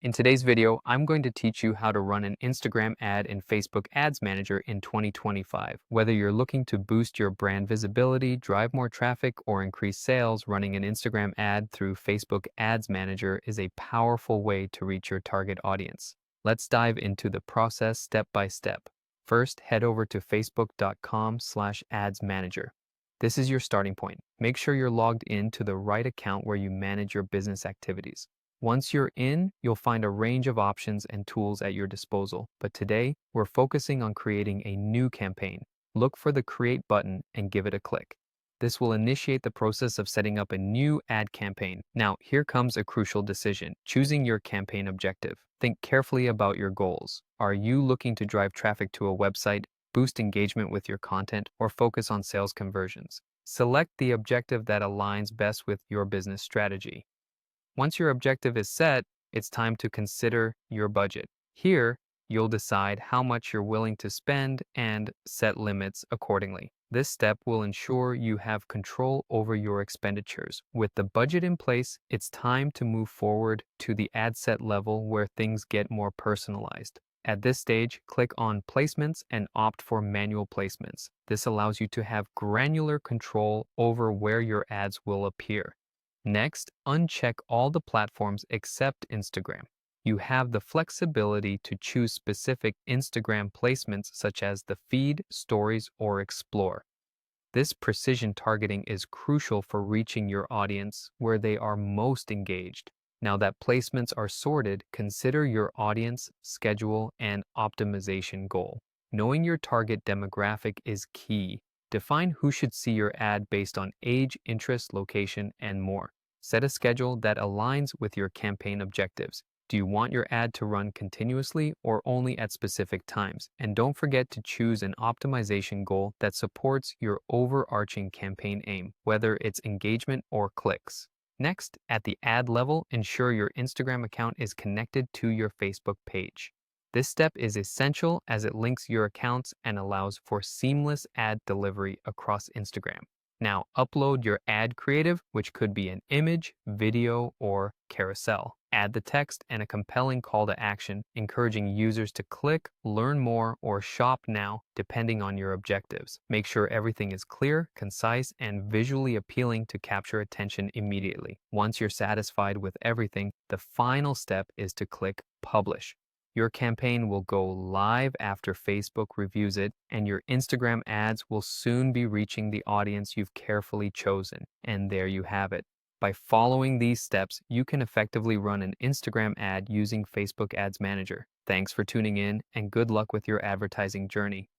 In today's video, I'm going to teach you how to run an Instagram ad in Facebook Ads Manager in 2025. Whether you're looking to boost your brand visibility, drive more traffic, or increase sales, running an Instagram ad through Facebook Ads Manager is a powerful way to reach your target audience. Let's dive into the process step by step. First, head over to facebook.com/adsmanager. This is your starting point. Make sure you're logged in to the right account where you manage your business activities. Once you're in, you'll find a range of options and tools at your disposal. But today, we're focusing on creating a new campaign. Look for the Create button and give it a click. This will initiate the process of setting up a new ad campaign. Now, here comes a crucial decision, choosing your campaign objective. Think carefully about your goals. Are you looking to drive traffic to a website, boost engagement with your content, or focus on sales conversions? Select the objective that aligns best with your business strategy. Once your objective is set, it's time to consider your budget. Here, you'll decide how much you're willing to spend and set limits accordingly. This step will ensure you have control over your expenditures. With the budget in place, it's time to move forward to the ad set level where things get more personalized. At this stage, click on Placements and opt for Manual Placements. This allows you to have granular control over where your ads will appear. Next, uncheck all the platforms except Instagram. You have the flexibility to choose specific Instagram placements such as the feed, stories, or explore. This precision targeting is crucial for reaching your audience where they are most engaged. Now that placements are sorted, consider your audience, schedule, and optimization goal. Knowing your target demographic is key. Define who should see your ad based on age, interest, location, and more. Set a schedule that aligns with your campaign objectives. Do you want your ad to run continuously or only at specific times? And don't forget to choose an optimization goal that supports your overarching campaign aim, whether it's engagement or clicks. Next, at the ad level, ensure your Instagram account is connected to your Facebook page. This step is essential as it links your accounts and allows for seamless ad delivery across Instagram. Now, upload your ad creative, which could be an image, video, or carousel. Add the text and a compelling call to action, encouraging users to click, learn more, or shop now, depending on your objectives. Make sure everything is clear, concise, and visually appealing to capture attention immediately. Once you're satisfied with everything, the final step is to click Publish. Your campaign will go live after Facebook reviews it, and your Instagram ads will soon be reaching the audience you've carefully chosen. And there you have it. By following these steps, you can effectively run an Instagram ad using Facebook Ads Manager. Thanks for tuning in, and good luck with your advertising journey.